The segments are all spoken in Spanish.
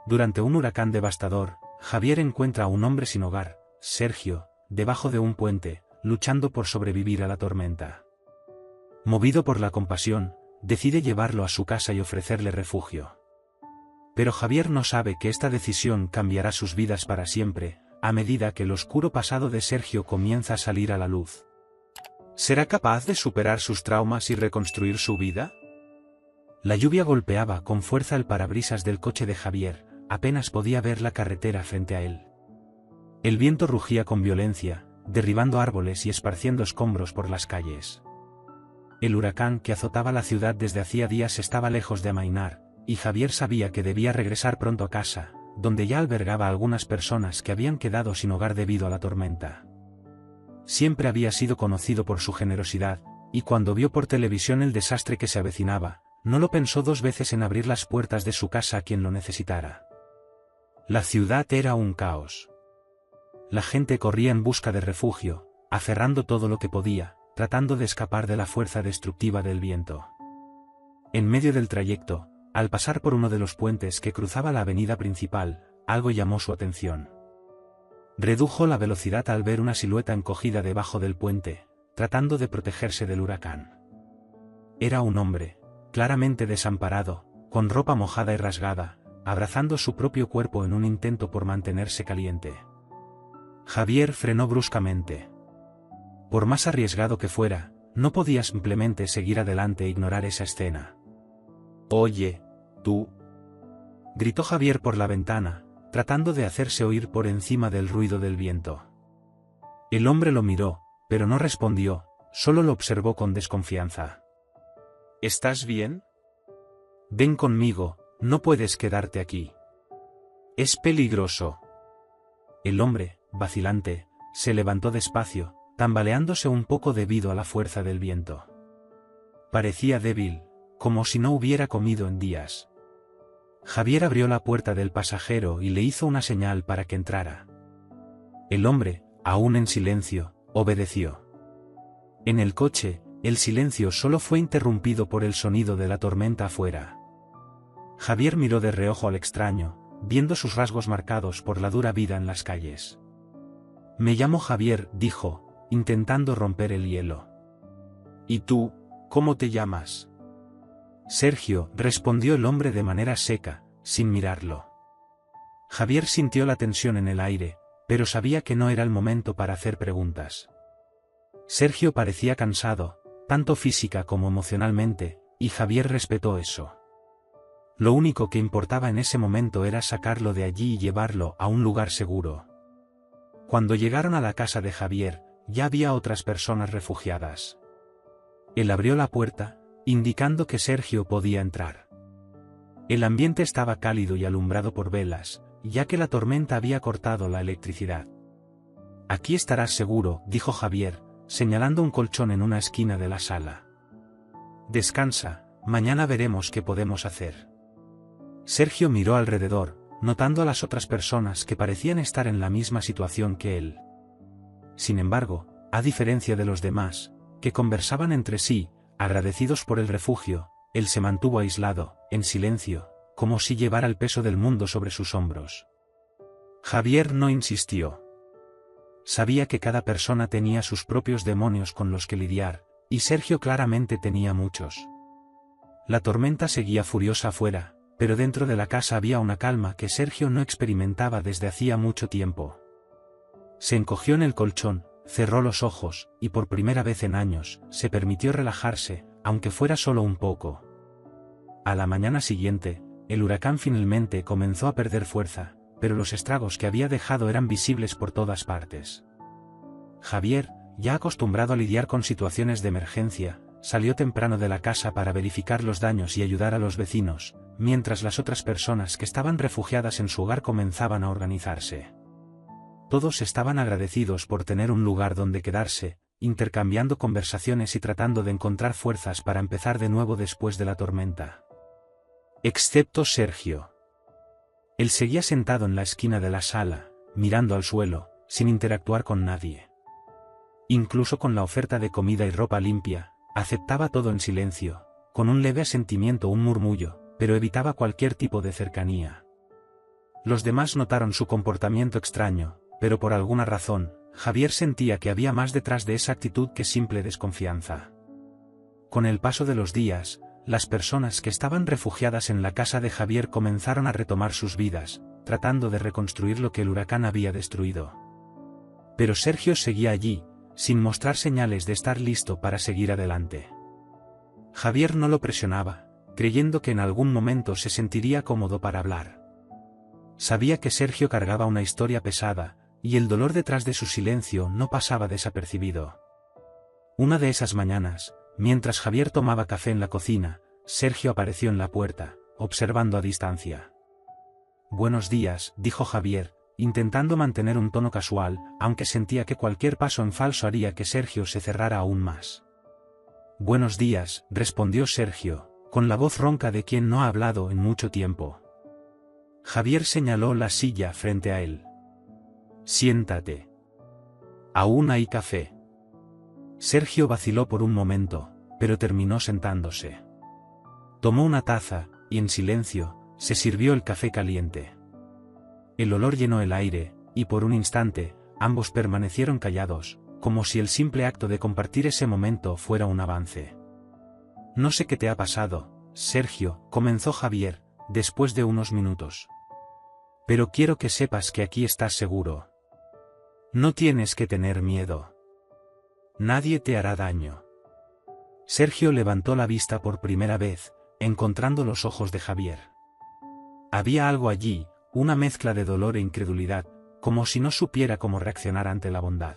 Durante un huracán devastador, Javier encuentra a un hombre sin hogar, Sergio, debajo de un puente, luchando por sobrevivir a la tormenta. Movido por la compasión, decide llevarlo a su casa y ofrecerle refugio. Pero Javier no sabe que esta decisión cambiará sus vidas para siempre, a medida que el oscuro pasado de Sergio comienza a salir a la luz. ¿Será capaz de superar sus traumas y reconstruir su vida? La lluvia golpeaba con fuerza el parabrisas del coche de Javier, apenas podía ver la carretera frente a él. El viento rugía con violencia, derribando árboles y esparciendo escombros por las calles. El huracán que azotaba la ciudad desde hacía días estaba lejos de amainar, y Javier sabía que debía regresar pronto a casa, donde ya albergaba a algunas personas que habían quedado sin hogar debido a la tormenta. Siempre había sido conocido por su generosidad, y cuando vio por televisión el desastre que se avecinaba, no lo pensó dos veces en abrir las puertas de su casa a quien lo necesitara. La ciudad era un caos. La gente corría en busca de refugio, aferrando todo lo que podía, tratando de escapar de la fuerza destructiva del viento. En medio del trayecto, al pasar por uno de los puentes que cruzaba la avenida principal, algo llamó su atención. Redujo la velocidad al ver una silueta encogida debajo del puente, tratando de protegerse del huracán. Era un hombre, claramente desamparado, con ropa mojada y rasgada, abrazando su propio cuerpo en un intento por mantenerse caliente. Javier frenó bruscamente. Por más arriesgado que fuera, no podía simplemente seguir adelante e ignorar esa escena. «Oye, tú», gritó Javier por la ventana, tratando de hacerse oír por encima del ruido del viento. El hombre lo miró, pero no respondió, solo lo observó con desconfianza. «¿Estás bien? Ven conmigo, no puedes quedarte aquí. Es peligroso». El hombre, vacilante, se levantó despacio, tambaleándose un poco debido a la fuerza del viento. Parecía débil, como si no hubiera comido en días. Javier abrió la puerta del pasajero y le hizo una señal para que entrara. El hombre, aún en silencio, obedeció. En el coche, el silencio solo fue interrumpido por el sonido de la tormenta afuera. Javier miró de reojo al extraño, viendo sus rasgos marcados por la dura vida en las calles. «Me llamo Javier», dijo, intentando romper el hielo. «¿Y tú, cómo te llamas?» «Sergio», respondió el hombre de manera seca, sin mirarlo. Javier sintió la tensión en el aire, pero sabía que no era el momento para hacer preguntas. Sergio parecía cansado, tanto física como emocionalmente, y Javier respetó eso. Lo único que importaba en ese momento era sacarlo de allí y llevarlo a un lugar seguro. Cuando llegaron a la casa de Javier, ya había otras personas refugiadas. Él abrió la puerta, indicando que Sergio podía entrar. El ambiente estaba cálido y alumbrado por velas, ya que la tormenta había cortado la electricidad. «Aquí estarás seguro», dijo Javier, señalando un colchón en una esquina de la sala. «Descansa, mañana veremos qué podemos hacer». Sergio miró alrededor, notando a las otras personas que parecían estar en la misma situación que él. Sin embargo, a diferencia de los demás, que conversaban entre sí, agradecidos por el refugio, él se mantuvo aislado, en silencio, como si llevara el peso del mundo sobre sus hombros. Javier no insistió. Sabía que cada persona tenía sus propios demonios con los que lidiar, y Sergio claramente tenía muchos. La tormenta seguía furiosa afuera, pero dentro de la casa había una calma que Sergio no experimentaba desde hacía mucho tiempo. Se encogió en el colchón, cerró los ojos, y por primera vez en años, se permitió relajarse, aunque fuera solo un poco. A la mañana siguiente, el huracán finalmente comenzó a perder fuerza, pero los estragos que había dejado eran visibles por todas partes. Javier, ya acostumbrado a lidiar con situaciones de emergencia, salió temprano de la casa para verificar los daños y ayudar a los vecinos, mientras las otras personas que estaban refugiadas en su hogar comenzaban a organizarse. Todos estaban agradecidos por tener un lugar donde quedarse, intercambiando conversaciones y tratando de encontrar fuerzas para empezar de nuevo después de la tormenta. Excepto Sergio. Él seguía sentado en la esquina de la sala, mirando al suelo, sin interactuar con nadie. Incluso con la oferta de comida y ropa limpia, aceptaba todo en silencio, con un leve asentimiento o un murmullo, pero evitaba cualquier tipo de cercanía. Los demás notaron su comportamiento extraño, pero por alguna razón, Javier sentía que había más detrás de esa actitud que simple desconfianza. Con el paso de los días, las personas que estaban refugiadas en la casa de Javier comenzaron a retomar sus vidas, tratando de reconstruir lo que el huracán había destruido. Pero Sergio seguía allí, sin mostrar señales de estar listo para seguir adelante. Javier no lo presionaba, creyendo que en algún momento se sentiría cómodo para hablar. Sabía que Sergio cargaba una historia pesada, y el dolor detrás de su silencio no pasaba desapercibido. Una de esas mañanas, mientras Javier tomaba café en la cocina, Sergio apareció en la puerta, observando a distancia. «Buenos días», dijo Javier, intentando mantener un tono casual, aunque sentía que cualquier paso en falso haría que Sergio se cerrara aún más. «Buenos días», respondió Sergio, con la voz ronca de quien no ha hablado en mucho tiempo. Javier señaló la silla frente a él. «Siéntate. Aún hay café». Sergio vaciló por un momento, pero terminó sentándose. Tomó una taza, y en silencio, se sirvió el café caliente. El olor llenó el aire, y por un instante, ambos permanecieron callados, como si el simple acto de compartir ese momento fuera un avance. «No sé qué te ha pasado, Sergio», comenzó Javier, después de unos minutos. «Pero quiero que sepas que aquí estás seguro. No tienes que tener miedo. Nadie te hará daño». Sergio levantó la vista por primera vez, encontrando los ojos de Javier. Había algo allí, una mezcla de dolor e incredulidad, como si no supiera cómo reaccionar ante la bondad.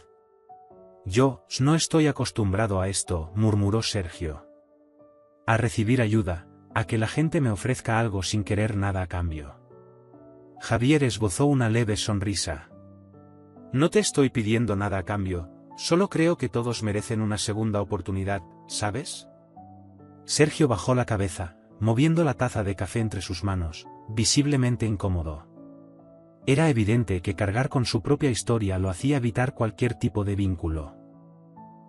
«Yo no estoy acostumbrado a esto», murmuró Sergio. «A recibir ayuda, a que la gente me ofrezca algo sin querer nada a cambio». Javier esbozó una leve sonrisa. «No te estoy pidiendo nada a cambio, solo creo que todos merecen una segunda oportunidad, ¿sabes?». Sergio bajó la cabeza, moviendo la taza de café entre sus manos, visiblemente incómodo. Era evidente que cargar con su propia historia lo hacía evitar cualquier tipo de vínculo.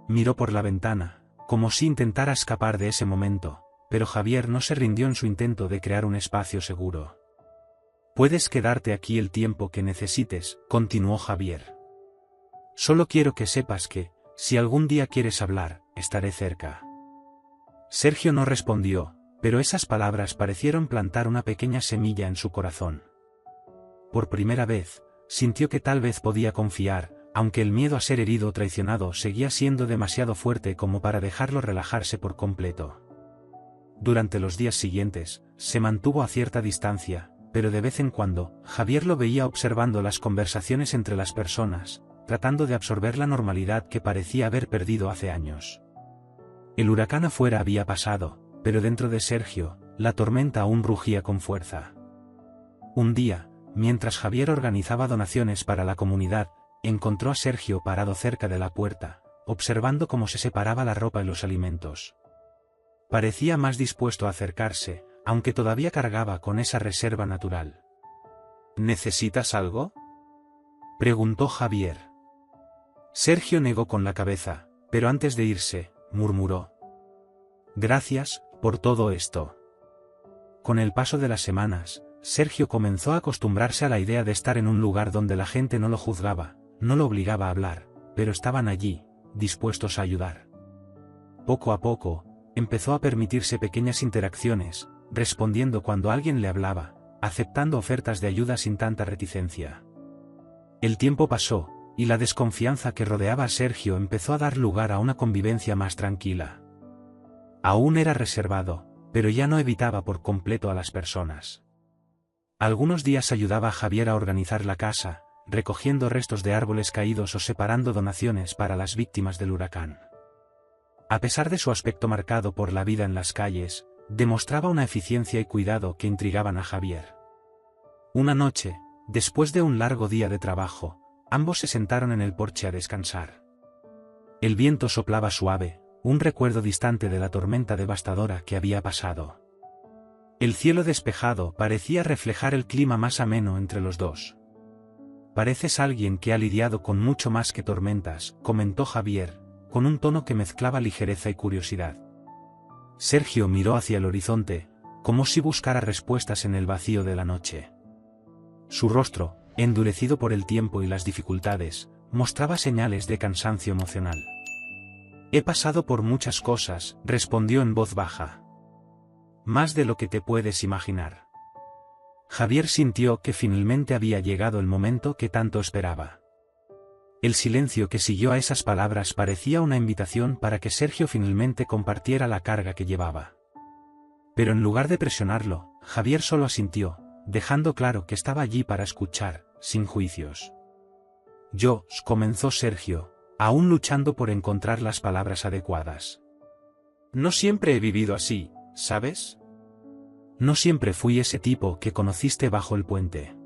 Miró por la ventana, como si intentara escapar de ese momento, pero Javier no se rindió en su intento de crear un espacio seguro. «Puedes quedarte aquí el tiempo que necesites», continuó Javier. «Solo quiero que sepas que, si algún día quieres hablar, estaré cerca». Sergio no respondió, pero esas palabras parecieron plantar una pequeña semilla en su corazón. Por primera vez, sintió que tal vez podía confiar, aunque el miedo a ser herido o traicionado seguía siendo demasiado fuerte como para dejarlo relajarse por completo. Durante los días siguientes, se mantuvo a cierta distancia, pero de vez en cuando, Javier lo veía observando las conversaciones entre las personas, tratando de absorber la normalidad que parecía haber perdido hace años. El huracán afuera había pasado, pero dentro de Sergio, la tormenta aún rugía con fuerza. Un día, mientras Javier organizaba donaciones para la comunidad, encontró a Sergio parado cerca de la puerta, observando cómo se separaba la ropa y los alimentos. Parecía más dispuesto a acercarse, aunque todavía cargaba con esa reserva natural. «¿Necesitas algo?», preguntó Javier. Sergio negó con la cabeza, pero antes de irse, murmuró: «Gracias por todo esto». Con el paso de las semanas, Sergio comenzó a acostumbrarse a la idea de estar en un lugar donde la gente no lo juzgaba, no lo obligaba a hablar, pero estaban allí, dispuestos a ayudar. Poco a poco, empezó a permitirse pequeñas interacciones, respondiendo cuando alguien le hablaba, aceptando ofertas de ayuda sin tanta reticencia. El tiempo pasó, y la desconfianza que rodeaba a Sergio empezó a dar lugar a una convivencia más tranquila. Aún era reservado, pero ya no evitaba por completo a las personas. Algunos días ayudaba a Javier a organizar la casa, recogiendo restos de árboles caídos o separando donaciones para las víctimas del huracán. A pesar de su aspecto marcado por la vida en las calles, demostraba una eficiencia y cuidado que intrigaban a Javier. Una noche, después de un largo día de trabajo, ambos se sentaron en el porche a descansar. El viento soplaba suave, un recuerdo distante de la tormenta devastadora que había pasado. El cielo despejado parecía reflejar el clima más ameno entre los dos. «Pareces alguien que ha lidiado con mucho más que tormentas», comentó Javier, con un tono que mezclaba ligereza y curiosidad. Sergio miró hacia el horizonte, como si buscara respuestas en el vacío de la noche. Su rostro, endurecido por el tiempo y las dificultades, mostraba señales de cansancio emocional. He pasado por muchas cosas, respondió en voz baja. Más de lo que te puedes imaginar. Javier sintió que finalmente había llegado el momento que tanto esperaba. El silencio que siguió a esas palabras parecía una invitación para que Sergio finalmente compartiera la carga que llevaba. Pero en lugar de presionarlo, Javier solo asintió, dejando claro que estaba allí para escuchar, sin juicios. Comenzó Sergio, aún luchando por encontrar las palabras adecuadas. No siempre he vivido así, ¿sabes? No siempre fui ese tipo que conociste bajo el puente.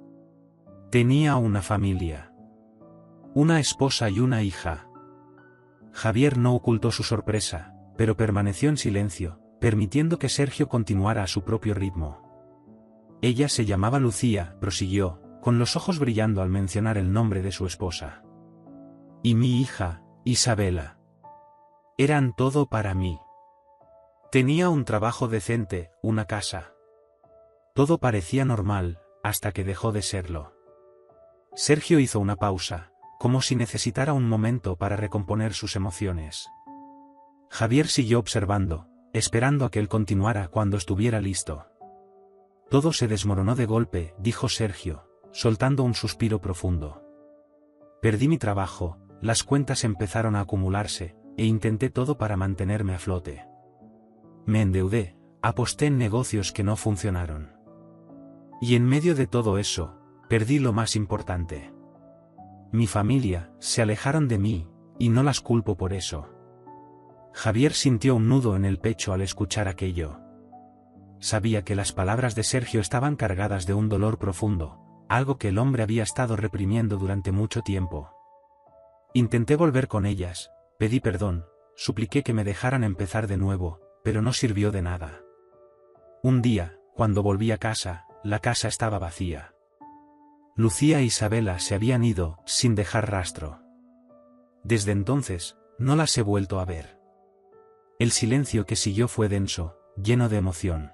Tenía una familia. Una esposa y una hija. Javier no ocultó su sorpresa, pero permaneció en silencio, permitiendo que Sergio continuara a su propio ritmo. Ella se llamaba Lucía, prosiguió, con los ojos brillando al mencionar el nombre de su esposa. Y mi hija, Isabela. Eran todo para mí. Tenía un trabajo decente, una casa. Todo parecía normal, hasta que dejó de serlo. Sergio hizo una pausa, como si necesitara un momento para recomponer sus emociones. Javier siguió observando, esperando a que él continuara cuando estuviera listo. Todo se desmoronó de golpe, dijo Sergio, soltando un suspiro profundo. Perdí mi trabajo, las cuentas empezaron a acumularse, e intenté todo para mantenerme a flote. Me endeudé, aposté en negocios que no funcionaron. Y en medio de todo eso, perdí lo más importante. Mi familia, se alejaron de mí, y no las culpo por eso. Javier sintió un nudo en el pecho al escuchar aquello. Sabía que las palabras de Sergio estaban cargadas de un dolor profundo, algo que el hombre había estado reprimiendo durante mucho tiempo. Intenté volver con ellas, pedí perdón, supliqué que me dejaran empezar de nuevo, pero no sirvió de nada. Un día, cuando volví a casa, la casa estaba vacía. Lucía e Isabela se habían ido, sin dejar rastro. Desde entonces, no las he vuelto a ver. El silencio que siguió fue denso, lleno de emoción.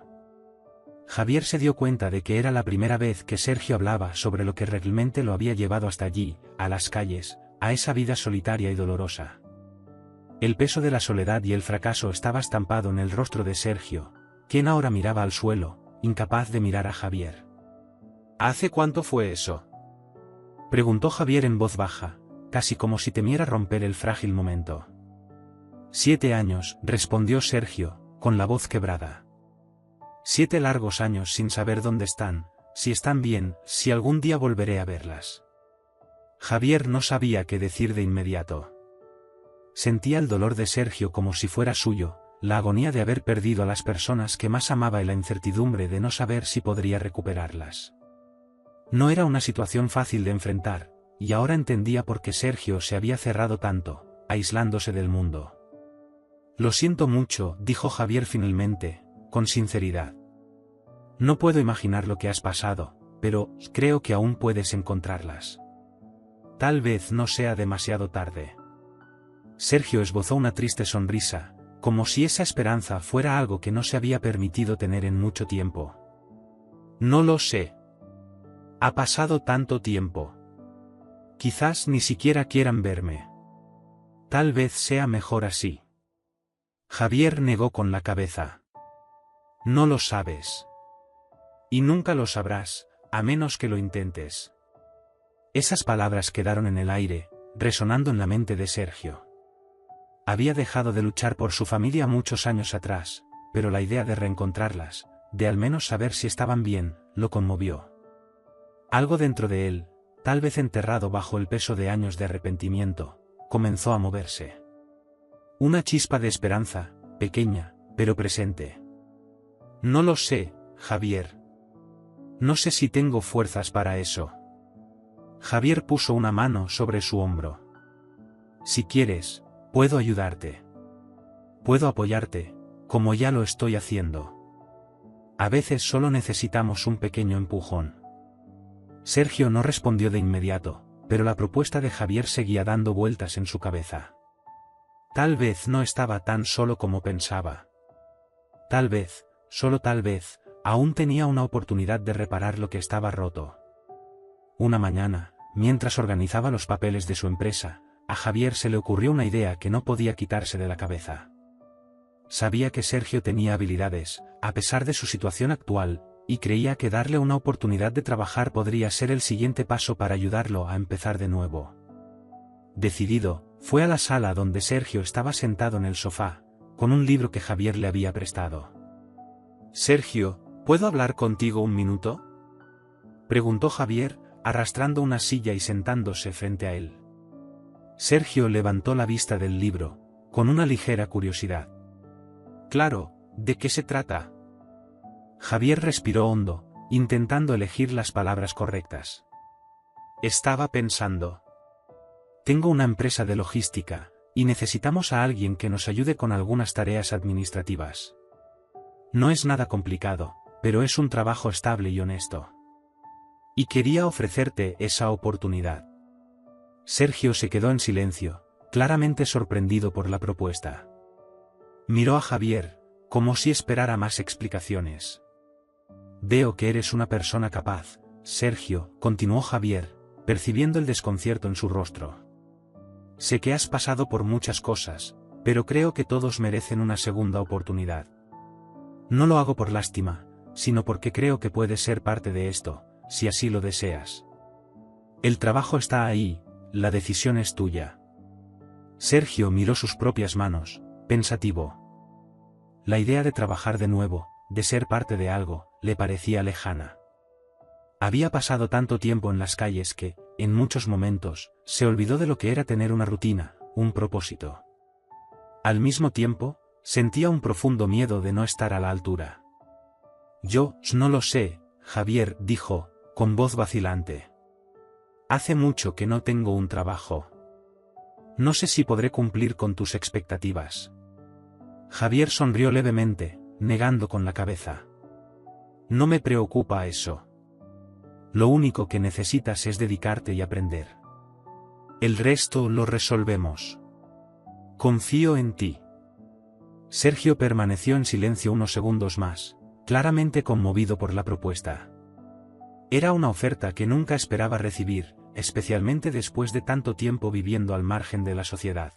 Javier se dio cuenta de que era la primera vez que Sergio hablaba sobre lo que realmente lo había llevado hasta allí, a las calles, a esa vida solitaria y dolorosa. El peso de la soledad y el fracaso estaba estampado en el rostro de Sergio, quien ahora miraba al suelo, incapaz de mirar a Javier. ¿Hace cuánto fue eso?, preguntó Javier en voz baja, casi como si temiera romper el frágil momento. 7 años, respondió Sergio, con la voz quebrada. 7 largos años sin saber dónde están, si están bien, si algún día volveré a verlas. Javier no sabía qué decir de inmediato. Sentía el dolor de Sergio como si fuera suyo, la agonía de haber perdido a las personas que más amaba y la incertidumbre de no saber si podría recuperarlas. No era una situación fácil de enfrentar, y ahora entendía por qué Sergio se había cerrado tanto, aislándose del mundo. Lo siento mucho, dijo Javier finalmente, con sinceridad. No puedo imaginar lo que has pasado, pero creo que aún puedes encontrarlas. Tal vez no sea demasiado tarde. Sergio esbozó una triste sonrisa, como si esa esperanza fuera algo que no se había permitido tener en mucho tiempo. No lo sé. Ha pasado tanto tiempo. Quizás ni siquiera quieran verme. Tal vez sea mejor así. Javier negó con la cabeza. No lo sabes. Y nunca lo sabrás, a menos que lo intentes. Esas palabras quedaron en el aire, resonando en la mente de Sergio. Había dejado de luchar por su familia muchos años atrás, pero la idea de reencontrarlas, de al menos saber si estaban bien, lo conmovió. Algo dentro de él, tal vez enterrado bajo el peso de años de arrepentimiento, comenzó a moverse. Una chispa de esperanza, pequeña, pero presente. No lo sé, Javier. No sé si tengo fuerzas para eso. Javier puso una mano sobre su hombro. Si quieres, puedo ayudarte. Puedo apoyarte, como ya lo estoy haciendo. A veces solo necesitamos un pequeño empujón. Sergio no respondió de inmediato, pero la propuesta de Javier seguía dando vueltas en su cabeza. Tal vez no estaba tan solo como pensaba. Tal vez, solo tal vez, aún tenía una oportunidad de reparar lo que estaba roto. Una mañana, mientras organizaba los papeles de su empresa, a Javier se le ocurrió una idea que no podía quitarse de la cabeza. Sabía que Sergio tenía habilidades, a pesar de su situación actual, y creía que darle una oportunidad de trabajar podría ser el siguiente paso para ayudarlo a empezar de nuevo. Decidido, fue a la sala donde Sergio estaba sentado en el sofá, con un libro que Javier le había prestado. «Sergio, ¿puedo hablar contigo un minuto?», preguntó Javier, arrastrando una silla y sentándose frente a él. Sergio levantó la vista del libro, con una ligera curiosidad. «Claro, ¿de qué se trata?». Javier respiró hondo, intentando elegir las palabras correctas. Estaba pensando. Tengo una empresa de logística, y necesitamos a alguien que nos ayude con algunas tareas administrativas. No es nada complicado, pero es un trabajo estable y honesto. Y quería ofrecerte esa oportunidad. Sergio se quedó en silencio, claramente sorprendido por la propuesta. Miró a Javier, como si esperara más explicaciones. Veo que eres una persona capaz, Sergio, continuó Javier, percibiendo el desconcierto en su rostro. Sé que has pasado por muchas cosas, pero creo que todos merecen una segunda oportunidad. No lo hago por lástima, sino porque creo que puedes ser parte de esto, si así lo deseas. El trabajo está ahí, la decisión es tuya. Sergio miró sus propias manos, pensativo. La idea de trabajar de nuevo, de ser parte de algo, le parecía lejana. Había pasado tanto tiempo en las calles que, en muchos momentos, se olvidó de lo que era tener una rutina, un propósito. Al mismo tiempo, sentía un profundo miedo de no estar a la altura. Yo no lo sé, Javier dijo, con voz vacilante. Hace mucho que no tengo un trabajo. No sé si podré cumplir con tus expectativas. Javier sonrió levemente, negando con la cabeza. No me preocupa eso. Lo único que necesitas es dedicarte y aprender. El resto lo resolvemos. Confío en ti. Sergio permaneció en silencio unos segundos más, claramente conmovido por la propuesta. Era una oferta que nunca esperaba recibir, especialmente después de tanto tiempo viviendo al margen de la sociedad.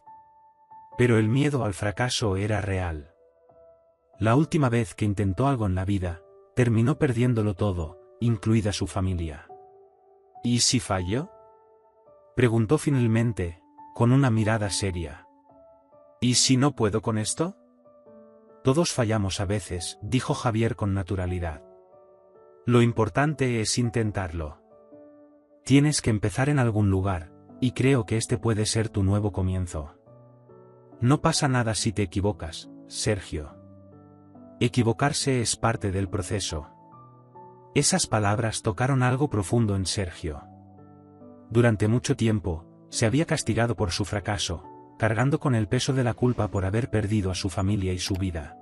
Pero el miedo al fracaso era real. La última vez que intentó algo en la vida, terminó perdiéndolo todo, incluida su familia. ¿Y si falló?, preguntó finalmente, con una mirada seria. ¿Y si no puedo con esto? Todos fallamos a veces, dijo Javier con naturalidad. Lo importante es intentarlo. Tienes que empezar en algún lugar, y creo que este puede ser tu nuevo comienzo. No pasa nada si te equivocas, Sergio. Equivocarse es parte del proceso. Esas palabras tocaron algo profundo en Sergio. Durante mucho tiempo, se había castigado por su fracaso, cargando con el peso de la culpa por haber perdido a su familia y su vida.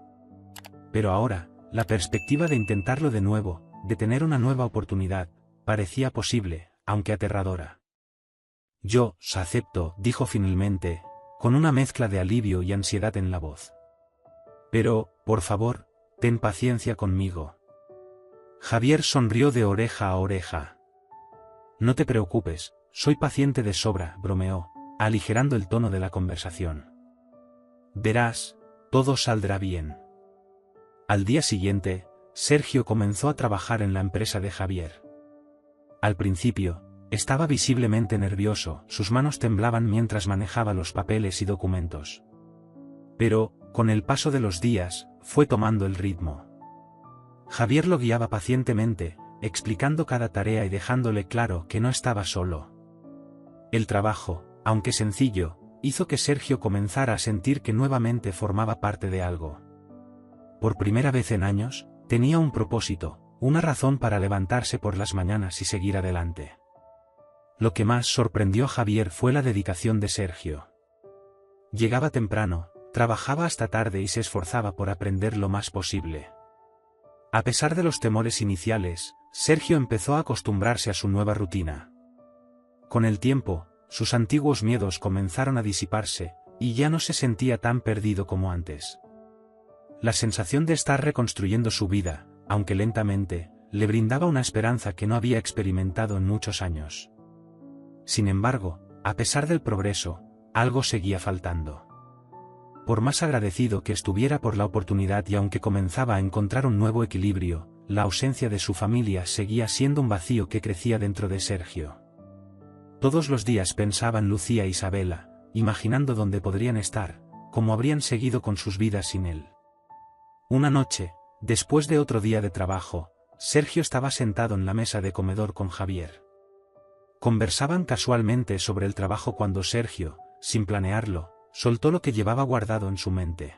Pero ahora, la perspectiva de intentarlo de nuevo, de tener una nueva oportunidad, parecía posible, aunque aterradora. Yo acepto, dijo finalmente, con una mezcla de alivio y ansiedad en la voz. Pero, por favor, ten paciencia conmigo. Javier sonrió de oreja a oreja. No te preocupes, soy paciente de sobra, bromeó, aligerando el tono de la conversación. Verás, todo saldrá bien. Al día siguiente, Sergio comenzó a trabajar en la empresa de Javier. Al principio, estaba visiblemente nervioso, sus manos temblaban mientras manejaba los papeles y documentos. Pero, con el paso de los días, fue tomando el ritmo. Javier lo guiaba pacientemente, explicando cada tarea y dejándole claro que no estaba solo. El trabajo, aunque sencillo, hizo que Sergio comenzara a sentir que nuevamente formaba parte de algo. Por primera vez en años, tenía un propósito, una razón para levantarse por las mañanas y seguir adelante. Lo que más sorprendió a Javier fue la dedicación de Sergio. Llegaba temprano, trabajaba hasta tarde y se esforzaba por aprender lo más posible. A pesar de los temores iniciales, Sergio empezó a acostumbrarse a su nueva rutina. Con el tiempo, sus antiguos miedos comenzaron a disiparse, y ya no se sentía tan perdido como antes. La sensación de estar reconstruyendo su vida, aunque lentamente, le brindaba una esperanza que no había experimentado en muchos años. Sin embargo, a pesar del progreso, algo seguía faltando. Por más agradecido que estuviera por la oportunidad y aunque comenzaba a encontrar un nuevo equilibrio, la ausencia de su familia seguía siendo un vacío que crecía dentro de Sergio. Todos los días pensaba en Lucía e Isabela, imaginando dónde podrían estar, cómo habrían seguido con sus vidas sin él. Una noche, después de otro día de trabajo, Sergio estaba sentado en la mesa de comedor con Javier. Conversaban casualmente sobre el trabajo cuando Sergio, sin planearlo, soltó lo que llevaba guardado en su mente.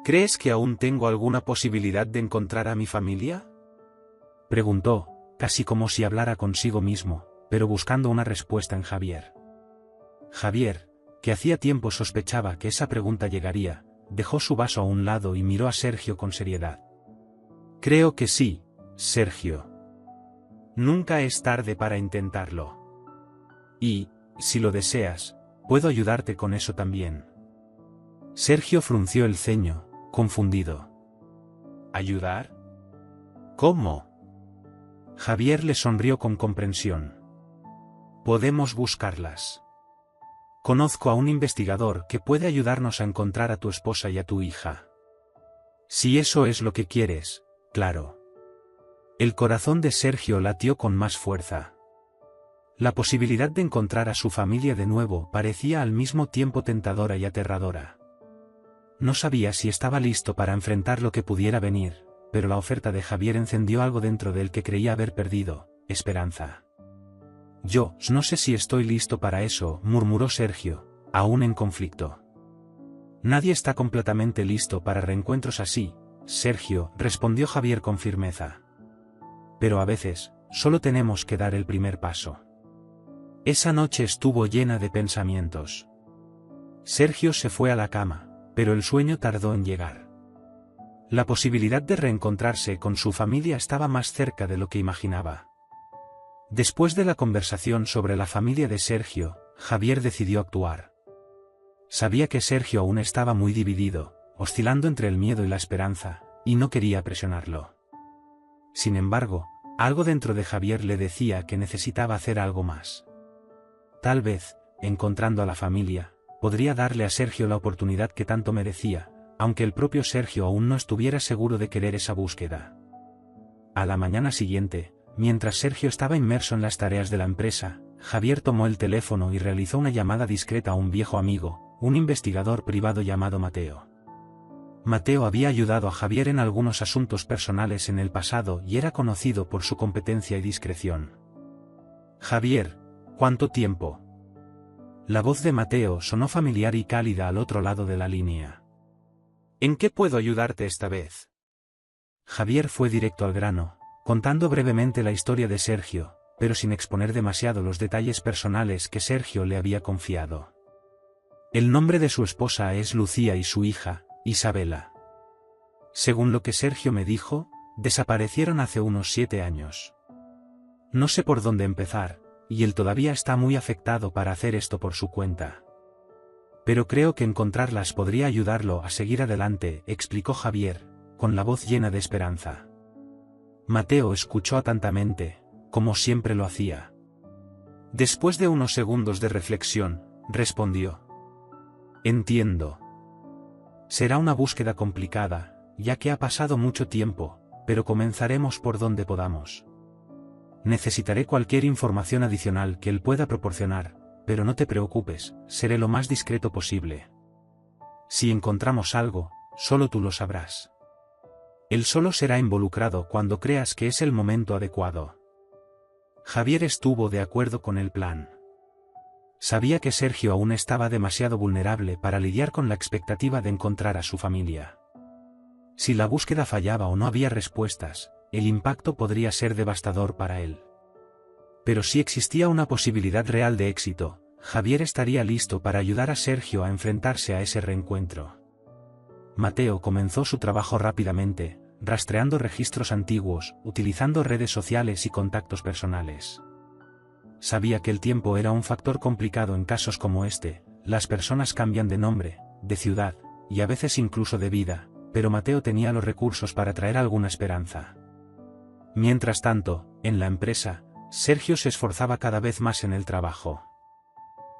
¿Crees que aún tengo alguna posibilidad de encontrar a mi familia?, preguntó, casi como si hablara consigo mismo, pero buscando una respuesta en Javier. Javier, que hacía tiempo sospechaba que esa pregunta llegaría, dejó su vaso a un lado y miró a Sergio con seriedad. Creo que sí, Sergio. Nunca es tarde para intentarlo. Y, si lo deseas, puedo ayudarte con eso también. Sergio frunció el ceño, confundido. ¿Ayudar? ¿Cómo? Javier le sonrió con comprensión. Podemos buscarlas. Conozco a un investigador que puede ayudarnos a encontrar a tu esposa y a tu hija. Si eso es lo que quieres, claro. El corazón de Sergio latió con más fuerza. La posibilidad de encontrar a su familia de nuevo parecía al mismo tiempo tentadora y aterradora. No sabía si estaba listo para enfrentar lo que pudiera venir, pero la oferta de Javier encendió algo dentro de él que creía haber perdido: esperanza. Yo no sé si estoy listo para eso, murmuró Sergio, aún en conflicto. Nadie está completamente listo para reencuentros así, Sergio, respondió Javier con firmeza. Pero a veces, solo tenemos que dar el primer paso. Esa noche estuvo llena de pensamientos. Sergio se fue a la cama, pero el sueño tardó en llegar. La posibilidad de reencontrarse con su familia estaba más cerca de lo que imaginaba. Después de la conversación sobre la familia de Sergio, Javier decidió actuar. Sabía que Sergio aún estaba muy dividido, oscilando entre el miedo y la esperanza, y no quería presionarlo. Sin embargo, algo dentro de Javier le decía que necesitaba hacer algo más. Tal vez, encontrando a la familia, podría darle a Sergio la oportunidad que tanto merecía, aunque el propio Sergio aún no estuviera seguro de querer esa búsqueda. A la mañana siguiente, mientras Sergio estaba inmerso en las tareas de la empresa, Javier tomó el teléfono y realizó una llamada discreta a un viejo amigo, un investigador privado llamado Mateo. Mateo había ayudado a Javier en algunos asuntos personales en el pasado y era conocido por su competencia y discreción. Javier, ¿cuánto tiempo? La voz de Mateo sonó familiar y cálida al otro lado de la línea. ¿En qué puedo ayudarte esta vez? Javier fue directo al grano, contando brevemente la historia de Sergio, pero sin exponer demasiado los detalles personales que Sergio le había confiado. El nombre de su esposa es Lucía y su hija, Isabela. Según lo que Sergio me dijo, desaparecieron hace unos 7 años. No sé por dónde empezar, y él todavía está muy afectado para hacer esto por su cuenta. Pero creo que encontrarlas podría ayudarlo a seguir adelante, explicó Javier, con la voz llena de esperanza. Mateo escuchó atentamente, como siempre lo hacía. Después de unos segundos de reflexión, respondió: Entiendo. Será una búsqueda complicada, ya que ha pasado mucho tiempo, pero comenzaremos por donde podamos. Necesitaré cualquier información adicional que él pueda proporcionar, pero no te preocupes, seré lo más discreto posible. Si encontramos algo, solo tú lo sabrás. Él solo será involucrado cuando creas que es el momento adecuado. Javier estuvo de acuerdo con el plan. Sabía que Sergio aún estaba demasiado vulnerable para lidiar con la expectativa de encontrar a su familia. Si la búsqueda fallaba o no había respuestas, el impacto podría ser devastador para él. Pero si existía una posibilidad real de éxito, Javier estaría listo para ayudar a Sergio a enfrentarse a ese reencuentro. Mateo comenzó su trabajo rápidamente, rastreando registros antiguos, utilizando redes sociales y contactos personales. Sabía que el tiempo era un factor complicado en casos como este, las personas cambian de nombre, de ciudad, y a veces incluso de vida, pero Mateo tenía los recursos para traer alguna esperanza. Mientras tanto, en la empresa, Sergio se esforzaba cada vez más en el trabajo.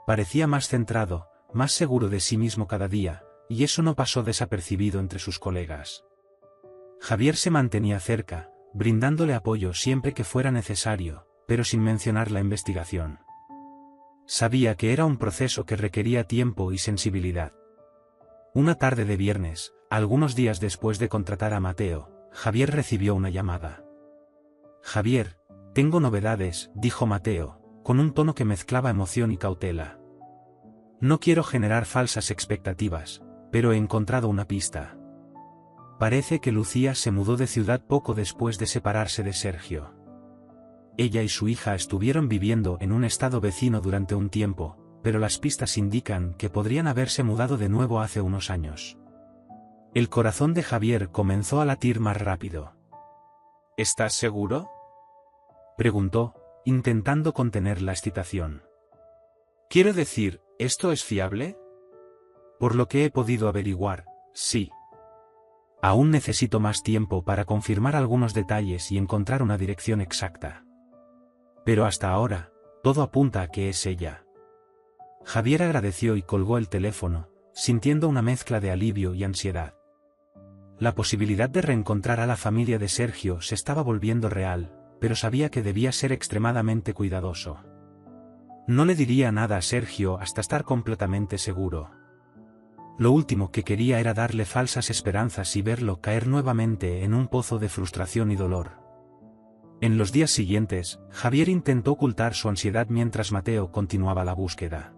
Parecía más centrado, más seguro de sí mismo cada día, y eso no pasó desapercibido entre sus colegas. Javier se mantenía cerca, brindándole apoyo siempre que fuera necesario, pero sin mencionar la investigación. Sabía que era un proceso que requería tiempo y sensibilidad. Una tarde de viernes, algunos días después de contratar a Mateo, Javier recibió una llamada. «Javier, tengo novedades», dijo Mateo, con un tono que mezclaba emoción y cautela. «No quiero generar falsas expectativas, pero he encontrado una pista. Parece que Lucía se mudó de ciudad poco después de separarse de Sergio. Ella y su hija estuvieron viviendo en un estado vecino durante un tiempo, pero las pistas indican que podrían haberse mudado de nuevo hace unos años». El corazón de Javier comenzó a latir más rápido. «¿Estás seguro?», preguntó, intentando contener la excitación. «Quiero decir, ¿esto es fiable?». «Por lo que he podido averiguar, sí. Aún necesito más tiempo para confirmar algunos detalles y encontrar una dirección exacta. Pero hasta ahora, todo apunta a que es ella». Javier agradeció y colgó el teléfono, sintiendo una mezcla de alivio y ansiedad. La posibilidad de reencontrar a la familia de Sergio se estaba volviendo real, pero sabía que debía ser extremadamente cuidadoso. No le diría nada a Sergio hasta estar completamente seguro. Lo último que quería era darle falsas esperanzas y verlo caer nuevamente en un pozo de frustración y dolor. En los días siguientes, Javier intentó ocultar su ansiedad mientras Mateo continuaba la búsqueda.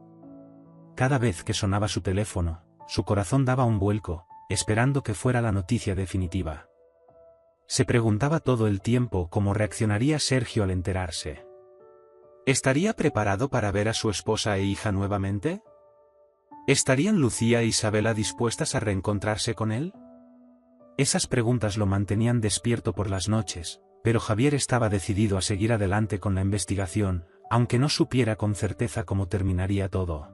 Cada vez que sonaba su teléfono, su corazón daba un vuelco, esperando que fuera la noticia definitiva. Se preguntaba todo el tiempo cómo reaccionaría Sergio al enterarse. ¿Estaría preparado para ver a su esposa e hija nuevamente? ¿Estarían Lucía e Isabela dispuestas a reencontrarse con él? Esas preguntas lo mantenían despierto por las noches, pero Javier estaba decidido a seguir adelante con la investigación, aunque no supiera con certeza cómo terminaría todo.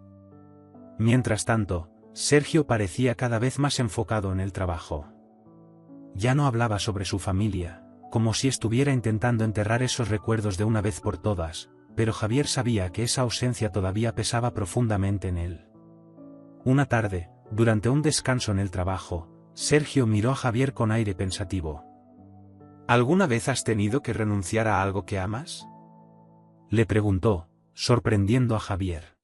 Mientras tanto, Sergio parecía cada vez más enfocado en el trabajo. Ya no hablaba sobre su familia, como si estuviera intentando enterrar esos recuerdos de una vez por todas, pero Javier sabía que esa ausencia todavía pesaba profundamente en él. Una tarde, durante un descanso en el trabajo, Sergio miró a Javier con aire pensativo. ¿Alguna vez has tenido que renunciar a algo que amas?, le preguntó, sorprendiendo a Javier.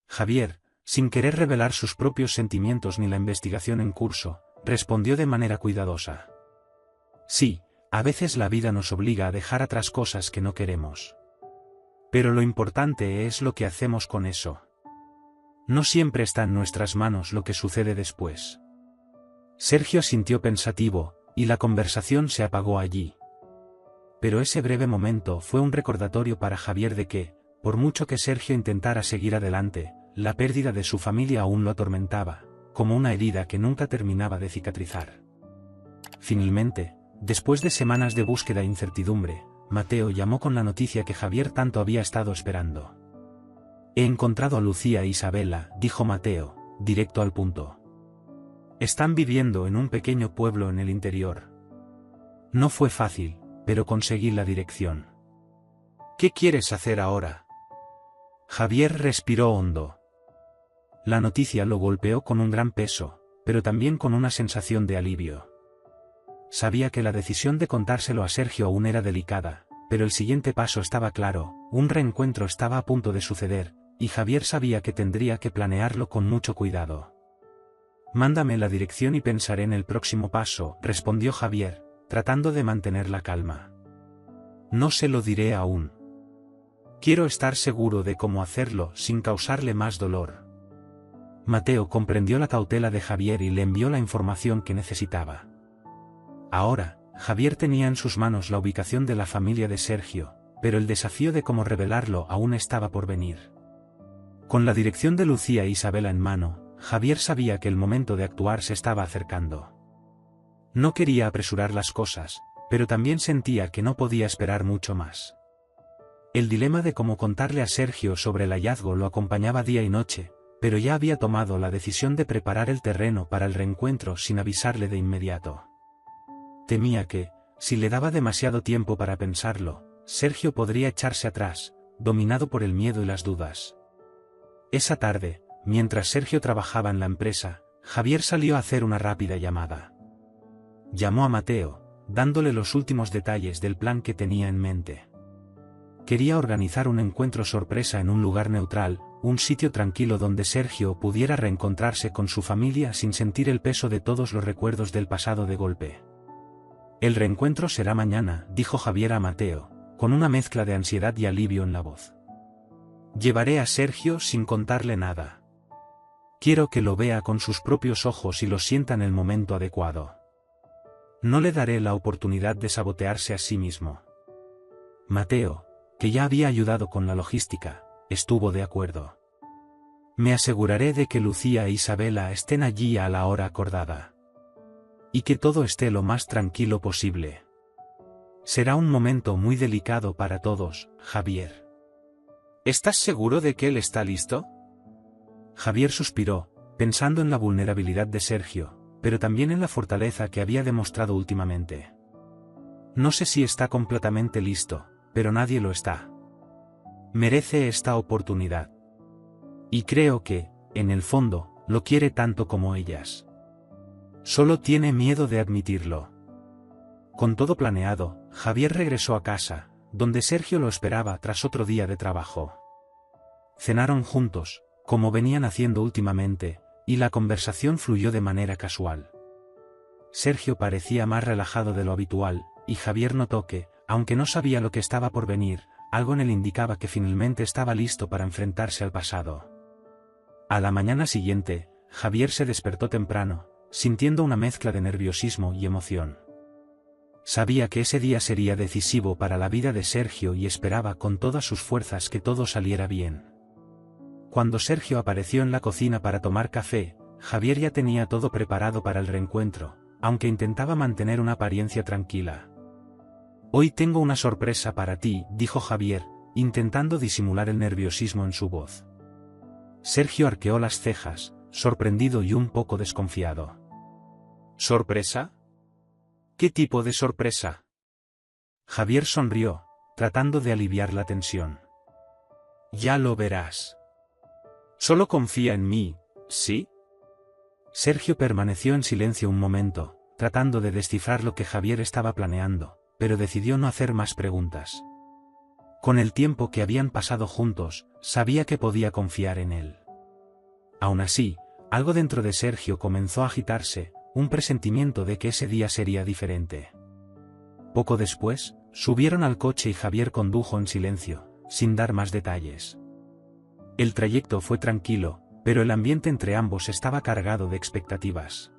Javier, sin querer revelar sus propios sentimientos ni la investigación en curso, respondió de manera cuidadosa. Sí, a veces la vida nos obliga a dejar atrás cosas que no queremos. Pero lo importante es lo que hacemos con eso. No siempre está en nuestras manos lo que sucede después. Sergio asintió pensativo, y la conversación se apagó allí. Pero ese breve momento fue un recordatorio para Javier de que, por mucho que Sergio intentara seguir adelante, la pérdida de su familia aún lo atormentaba, como una herida que nunca terminaba de cicatrizar. Finalmente, después de semanas de búsqueda e incertidumbre, Mateo llamó con la noticia que Javier tanto había estado esperando. «He encontrado a Lucía e Isabela», dijo Mateo, directo al punto. «Están viviendo en un pequeño pueblo en el interior. No fue fácil, pero conseguí la dirección». «¿Qué quieres hacer ahora?». Javier respiró hondo. La noticia lo golpeó con un gran peso, pero también con una sensación de alivio. Sabía que la decisión de contárselo a Sergio aún era delicada, pero el siguiente paso estaba claro, un reencuentro estaba a punto de suceder, y Javier sabía que tendría que planearlo con mucho cuidado. «Mándame la dirección y pensaré en el próximo paso», respondió Javier, tratando de mantener la calma. «No se lo diré aún. Quiero estar seguro de cómo hacerlo sin causarle más dolor». Mateo comprendió la cautela de Javier y le envió la información que necesitaba. Ahora, Javier tenía en sus manos la ubicación de la familia de Sergio, pero el desafío de cómo revelarlo aún estaba por venir. Con la dirección de Lucía e Isabela en mano, Javier sabía que el momento de actuar se estaba acercando. No quería apresurar las cosas, pero también sentía que no podía esperar mucho más. El dilema de cómo contarle a Sergio sobre el hallazgo lo acompañaba día y noche, pero ya había tomado la decisión de preparar el terreno para el reencuentro sin avisarle de inmediato. Temía que, Si le daba demasiado tiempo para pensarlo, Sergio podría echarse atrás, dominado por el miedo y las dudas. Esa tarde, mientras Sergio trabajaba en la empresa, Javier salió a hacer una rápida llamada. Llamó a Mateo, dándole los últimos detalles del plan que tenía en mente. Quería organizar un encuentro sorpresa en un lugar neutral, un sitio tranquilo donde Sergio pudiera reencontrarse con su familia sin sentir el peso de todos los recuerdos del pasado de golpe. El reencuentro será mañana, dijo Javier a Mateo, con una mezcla de ansiedad y alivio en la voz. Llevaré a Sergio sin contarle nada. Quiero que lo vea con sus propios ojos y lo sienta en el momento adecuado. No le daré la oportunidad de sabotearse a sí mismo. Mateo, que ya había ayudado con la logística, estuvo de acuerdo. Me aseguraré de que Lucía e Isabela estén allí a la hora acordada. Y que todo esté lo más tranquilo posible. Será un momento muy delicado para todos, Javier. ¿Estás seguro de que él está listo? Javier suspiró, pensando en la vulnerabilidad de Sergio, pero también en la fortaleza que había demostrado últimamente. No sé si está completamente listo, pero nadie lo está. Merece esta oportunidad. Y creo que, en el fondo, lo quiere tanto como ellas. Solo tiene miedo de admitirlo. Con todo planeado, Javier regresó a casa, donde Sergio lo esperaba tras otro día de trabajo. Cenaron juntos, como venían haciendo últimamente, y la conversación fluyó de manera casual. Sergio parecía más relajado de lo habitual, y Javier notó que, aunque no sabía lo que estaba por venir, algo en él indicaba que finalmente estaba listo para enfrentarse al pasado. A la mañana siguiente, Javier se despertó temprano, sintiendo una mezcla de nerviosismo y emoción. Sabía que ese día sería decisivo para la vida de Sergio y esperaba con todas sus fuerzas que todo saliera bien. Cuando Sergio apareció en la cocina para tomar café, Javier ya tenía todo preparado para el reencuentro, aunque intentaba mantener una apariencia tranquila. «Hoy tengo una sorpresa para ti», dijo Javier, intentando disimular el nerviosismo en su voz. Sergio arqueó las cejas, sorprendido y un poco desconfiado. ¿Sorpresa? ¿Qué tipo de sorpresa? Javier sonrió, tratando de aliviar la tensión. Ya lo verás. Solo confía en mí, ¿sí? Sergio permaneció en silencio un momento, tratando de descifrar lo que Javier estaba planeando, pero decidió no hacer más preguntas. Con el tiempo que habían pasado juntos, sabía que podía confiar en él. Aún así, algo dentro de Sergio comenzó a agitarse, un presentimiento de que ese día sería diferente. Poco después, subieron al coche y Javier condujo en silencio, sin dar más detalles. El trayecto fue tranquilo, pero el ambiente entre ambos estaba cargado de expectativas.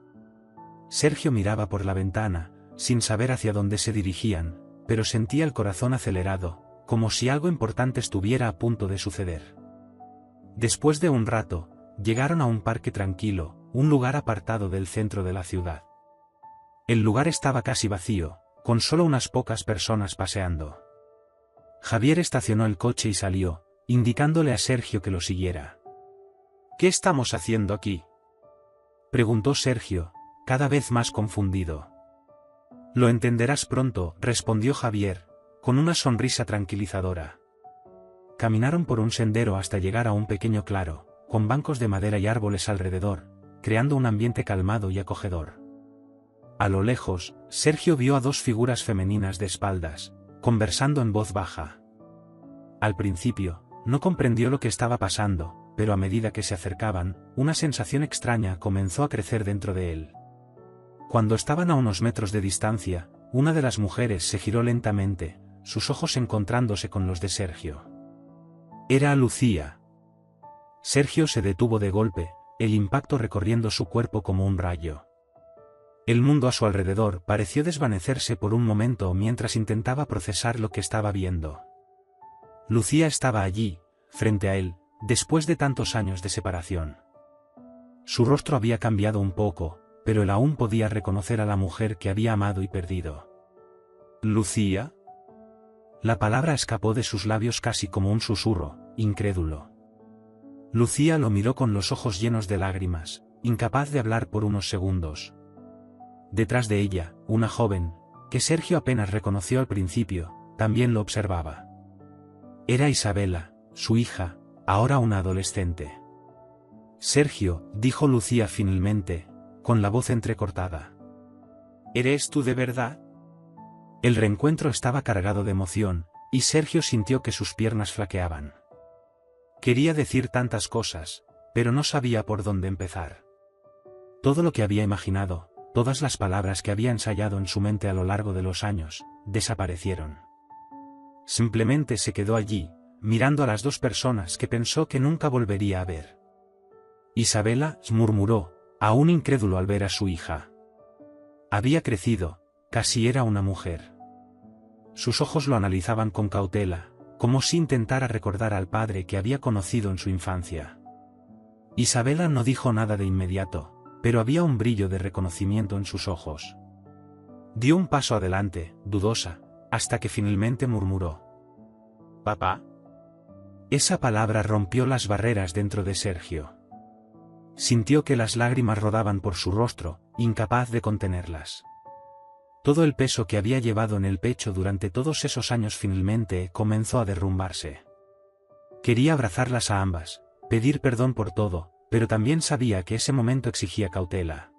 Sergio miraba por la ventana, sin saber hacia dónde se dirigían, pero sentía el corazón acelerado, como si algo importante estuviera a punto de suceder. Después de un rato, llegaron a un parque tranquilo, un lugar apartado del centro de la ciudad. El lugar estaba casi vacío, con solo unas pocas personas paseando. Javier estacionó el coche y salió, indicándole a Sergio que lo siguiera. ¿Qué estamos haciendo aquí?, preguntó Sergio, cada vez más confundido. Lo entenderás pronto, respondió Javier, con una sonrisa tranquilizadora. Caminaron por un sendero hasta llegar a un pequeño claro, con bancos de madera y árboles alrededor, creando un ambiente calmado y acogedor. A lo lejos, Sergio vio a dos figuras femeninas de espaldas, conversando en voz baja. Al principio, no comprendió lo que estaba pasando, pero a medida que se acercaban, una sensación extraña comenzó a crecer dentro de él. Cuando estaban a unos metros de distancia, una de las mujeres se giró lentamente, sus ojos encontrándose con los de Sergio. Era Lucía. Sergio se detuvo de golpe, el impacto recorriendo su cuerpo como un rayo. El mundo a su alrededor pareció desvanecerse por un momento mientras intentaba procesar lo que estaba viendo. Lucía estaba allí, frente a él, después de tantos años de separación. Su rostro había cambiado un poco, pero él aún podía reconocer a la mujer que había amado y perdido. ¿Lucía? La palabra escapó de sus labios casi como un susurro, incrédulo. Lucía lo miró con los ojos llenos de lágrimas, incapaz de hablar por unos segundos. Detrás de ella, una joven, que Sergio apenas reconoció al principio, también lo observaba. Era Isabela, su hija, ahora una adolescente. Sergio, dijo Lucía finalmente, con la voz entrecortada. ¿Eres tú de verdad? El reencuentro estaba cargado de emoción, y Sergio sintió que sus piernas flaqueaban. Quería decir tantas cosas, pero no sabía por dónde empezar. Todo lo que había imaginado, todas las palabras que había ensayado en su mente a lo largo de los años, desaparecieron. Simplemente se quedó allí, mirando a las dos personas que pensó que nunca volvería a ver. Isabela, murmuró, aún incrédulo al ver a su hija. Había crecido, casi era una mujer. Sus ojos lo analizaban con cautela, como si intentara recordar al padre que había conocido en su infancia. Isabela no dijo nada de inmediato, pero había un brillo de reconocimiento en sus ojos. Dio un paso adelante, dudosa, hasta que finalmente murmuró. ¿Papá? Esa palabra rompió las barreras dentro de Sergio. Sintió que las lágrimas rodaban por su rostro, incapaz de contenerlas. Todo el peso que había llevado en el pecho durante todos esos años finalmente comenzó a derrumbarse. Quería abrazarlas a ambas, pedir perdón por todo, pero también sabía que ese momento exigía cautela.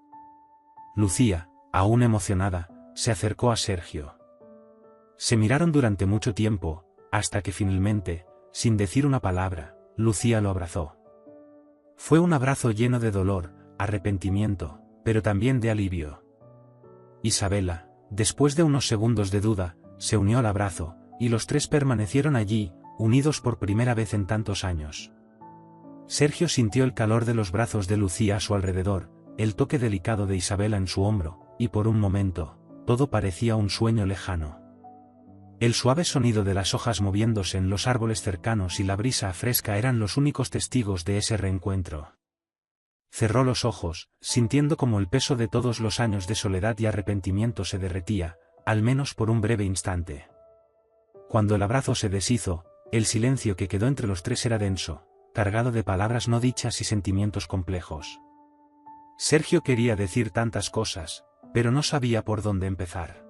Lucía, aún emocionada, se acercó a Sergio. Se miraron durante mucho tiempo, hasta que finalmente, sin decir una palabra, Lucía lo abrazó. Fue un abrazo lleno de dolor, arrepentimiento, pero también de alivio. Isabela, después de unos segundos de duda, se unió al abrazo, y los tres permanecieron allí, unidos por primera vez en tantos años. Sergio sintió el calor de los brazos de Lucía a su alrededor, el toque delicado de Isabela en su hombro, y por un momento, todo parecía un sueño lejano. El suave sonido de las hojas moviéndose en los árboles cercanos y la brisa fresca eran los únicos testigos de ese reencuentro. Cerró los ojos, sintiendo como el peso de todos los años de soledad y arrepentimiento se derretía, al menos por un breve instante. Cuando el abrazo se deshizo, el silencio que quedó entre los tres era denso, cargado de palabras no dichas y sentimientos complejos. Sergio quería decir tantas cosas, pero no sabía por dónde empezar.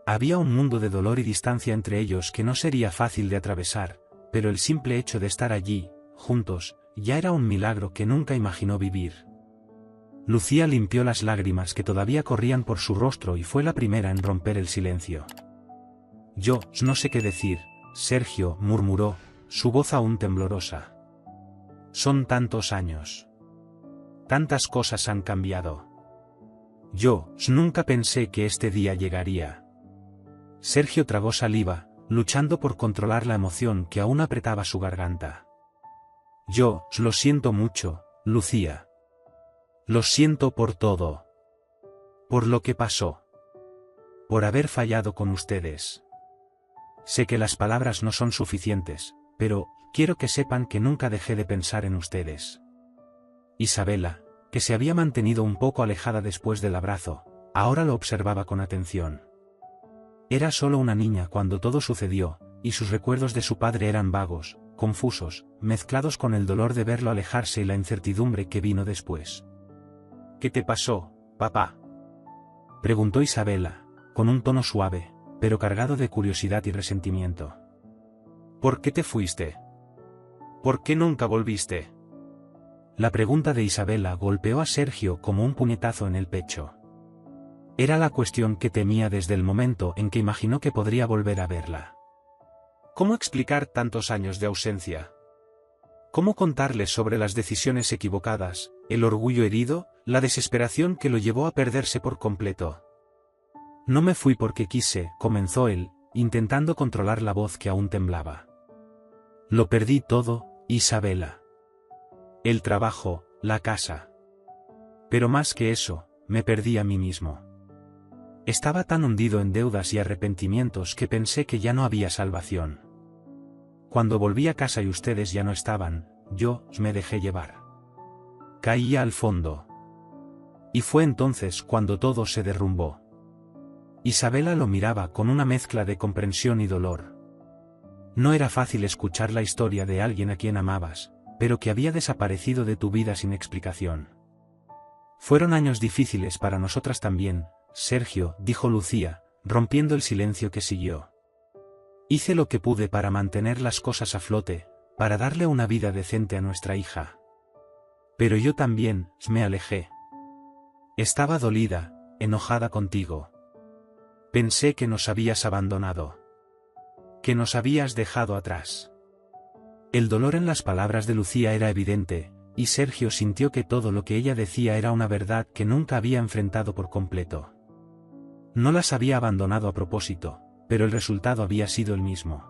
Había un mundo de dolor y distancia entre ellos que no sería fácil de atravesar, pero el simple hecho de estar allí, juntos, ya era un milagro que nunca imaginó vivir. Lucía limpió las lágrimas que todavía corrían por su rostro y fue la primera en romper el silencio. Yo no sé qué decir, Sergio murmuró, su voz aún temblorosa. Son tantos años. Tantas cosas han cambiado. Yo nunca pensé que este día llegaría. Sergio tragó saliva, luchando por controlar la emoción que aún apretaba su garganta. Yo lo siento mucho, Lucía. Lo siento por todo. Por lo que pasó. Por haber fallado con ustedes. Sé que las palabras no son suficientes, pero quiero que sepan que nunca dejé de pensar en ustedes. Isabela, que se había mantenido un poco alejada después del abrazo, ahora lo observaba con atención. Era solo una niña cuando todo sucedió, y sus recuerdos de su padre eran vagos, confusos, mezclados con el dolor de verlo alejarse y la incertidumbre que vino después. ¿Qué te pasó, papá?, preguntó Isabela, con un tono suave, pero cargado de curiosidad y resentimiento. ¿Por qué te fuiste? ¿Por qué nunca volviste? La pregunta de Isabela golpeó a Sergio como un puñetazo en el pecho. Era la cuestión que temía desde el momento en que imaginó que podría volver a verla. ¿Cómo explicar tantos años de ausencia? ¿Cómo contarles sobre las decisiones equivocadas, el orgullo herido, la desesperación que lo llevó a perderse por completo? No me fui porque quise, comenzó él, intentando controlar la voz que aún temblaba. Lo perdí todo, Isabela. El trabajo, la casa. Pero más que eso, me perdí a mí mismo. Estaba tan hundido en deudas y arrepentimientos que pensé que ya no había salvación. Cuando volví a casa y ustedes ya no estaban, yo me dejé llevar. Caía al fondo. Y fue entonces cuando todo se derrumbó. Isabela lo miraba con una mezcla de comprensión y dolor. No era fácil escuchar la historia de alguien a quien amabas, pero que había desaparecido de tu vida sin explicación. Fueron años difíciles para nosotras también, Sergio, dijo Lucía, rompiendo el silencio que siguió. Hice lo que pude para mantener las cosas a flote, para darle una vida decente a nuestra hija. Pero yo también me alejé. Estaba dolida, enojada contigo. Pensé que nos habías abandonado. Que nos habías dejado atrás. El dolor en las palabras de Lucía era evidente, y Sergio sintió que todo lo que ella decía era una verdad que nunca había enfrentado por completo. No las había abandonado a propósito, pero el resultado había sido el mismo.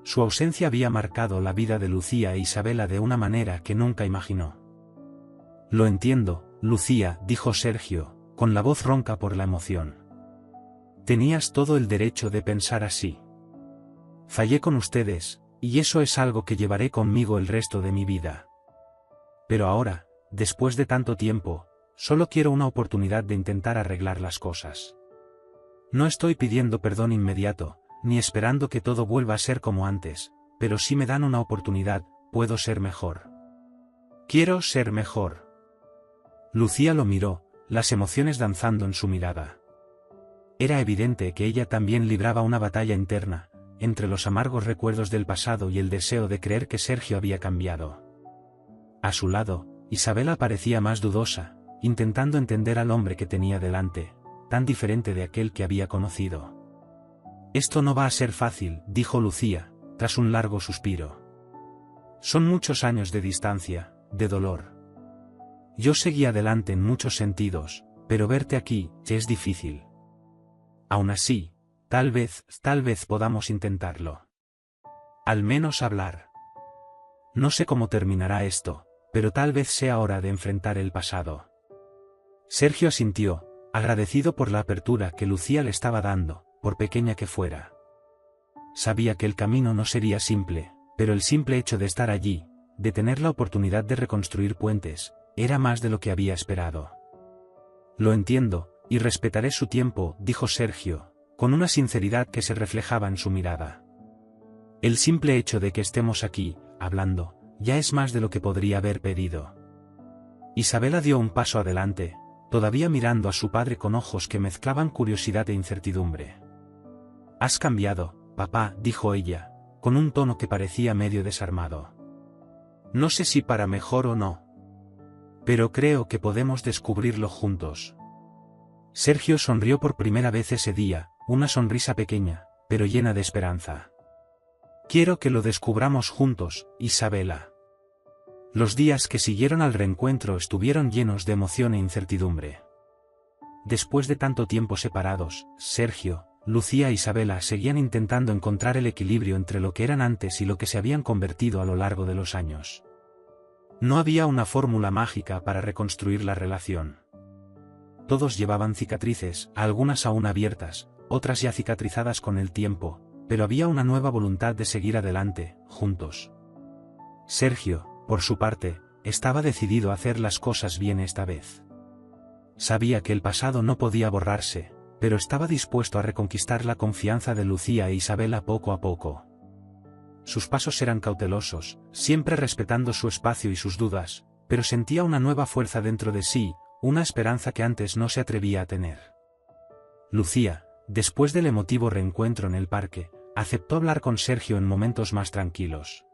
Su ausencia había marcado la vida de Lucía e Isabela de una manera que nunca imaginó. Lo entiendo, Lucía, dijo Sergio, con la voz ronca por la emoción. Tenías todo el derecho de pensar así. Fallé con ustedes, y eso es algo que llevaré conmigo el resto de mi vida. Pero ahora, después de tanto tiempo, solo quiero una oportunidad de intentar arreglar las cosas. No estoy pidiendo perdón inmediato, ni esperando que todo vuelva a ser como antes, pero si me dan una oportunidad, puedo ser mejor. Quiero ser mejor. Lucía lo miró, las emociones danzando en su mirada. Era evidente que ella también libraba una batalla interna, entre los amargos recuerdos del pasado y el deseo de creer que Sergio había cambiado. A su lado, Isabela parecía más dudosa, intentando entender al hombre que tenía delante, tan diferente de aquel que había conocido. Esto no va a ser fácil, dijo Lucía, tras un largo suspiro. Son muchos años de distancia, de dolor. Yo seguí adelante en muchos sentidos, pero verte aquí es difícil. Aún así, tal vez podamos intentarlo. Al menos hablar. No sé cómo terminará esto, pero tal vez sea hora de enfrentar el pasado. Sergio asintió, agradecido por la apertura que Lucía le estaba dando, por pequeña que fuera. Sabía que el camino no sería simple, pero el simple hecho de estar allí, de tener la oportunidad de reconstruir puentes, era más de lo que había esperado. Lo entiendo, y respetaré su tiempo, dijo Sergio, con una sinceridad que se reflejaba en su mirada. El simple hecho de que estemos aquí, hablando, ya es más de lo que podría haber pedido. Isabela dio un paso adelante, todavía mirando a su padre con ojos que mezclaban curiosidad e incertidumbre. Has cambiado, papá, dijo ella, con un tono que parecía medio desarmado. No sé si para mejor o no. Pero creo que podemos descubrirlo juntos. Sergio sonrió por primera vez ese día, una sonrisa pequeña, pero llena de esperanza. Quiero que lo descubramos juntos, Isabela. Los días que siguieron al reencuentro estuvieron llenos de emoción e incertidumbre. Después de tanto tiempo separados, Sergio, Lucía e Isabela seguían intentando encontrar el equilibrio entre lo que eran antes y lo que se habían convertido a lo largo de los años. No había una fórmula mágica para reconstruir la relación. Todos llevaban cicatrices, algunas aún abiertas, otras ya cicatrizadas con el tiempo, pero había una nueva voluntad de seguir adelante, juntos. Sergio, por su parte, estaba decidido a hacer las cosas bien esta vez. Sabía que el pasado no podía borrarse, pero estaba dispuesto a reconquistar la confianza de Lucía e Isabela poco a poco. Sus pasos eran cautelosos, siempre respetando su espacio y sus dudas, pero sentía una nueva fuerza dentro de sí, una esperanza que antes no se atrevía a tener. Lucía, después del emotivo reencuentro en el parque, aceptó hablar con Sergio en momentos más tranquilos.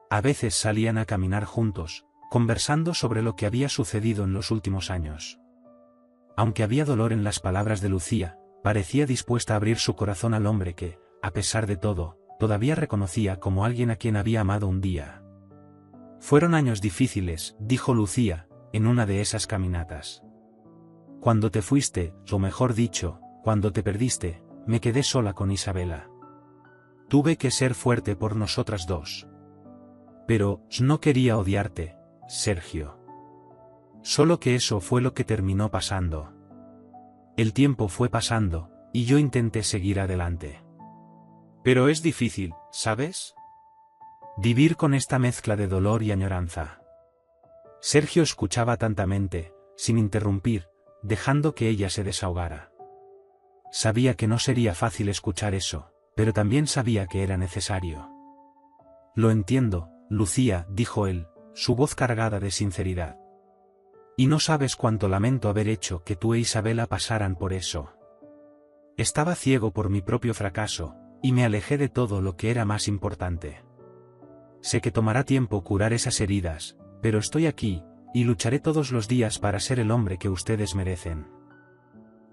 A veces salían a caminar juntos, conversando sobre lo que había sucedido en los últimos años. Aunque había dolor en las palabras de Lucía, parecía dispuesta a abrir su corazón al hombre que, a pesar de todo, todavía reconocía como alguien a quien había amado un día. Fueron años difíciles, dijo Lucía, en una de esas caminatas. Cuando te fuiste, o mejor dicho, cuando te perdiste, me quedé sola con Isabela. Tuve que ser fuerte por nosotras dos. Pero, no quería odiarte, Sergio. Solo que eso fue lo que terminó pasando. El tiempo fue pasando, y yo intenté seguir adelante. Pero es difícil, ¿sabes? Vivir con esta mezcla de dolor y añoranza. Sergio escuchaba atentamente, sin interrumpir, dejando que ella se desahogara. Sabía que no sería fácil escuchar eso, pero también sabía que era necesario. Lo entiendo, Lucía, dijo él, su voz cargada de sinceridad. Y no sabes cuánto lamento haber hecho que tú e Isabela pasaran por eso. Estaba ciego por mi propio fracaso, y me alejé de todo lo que era más importante. Sé que tomará tiempo curar esas heridas, pero estoy aquí, y lucharé todos los días para ser el hombre que ustedes merecen.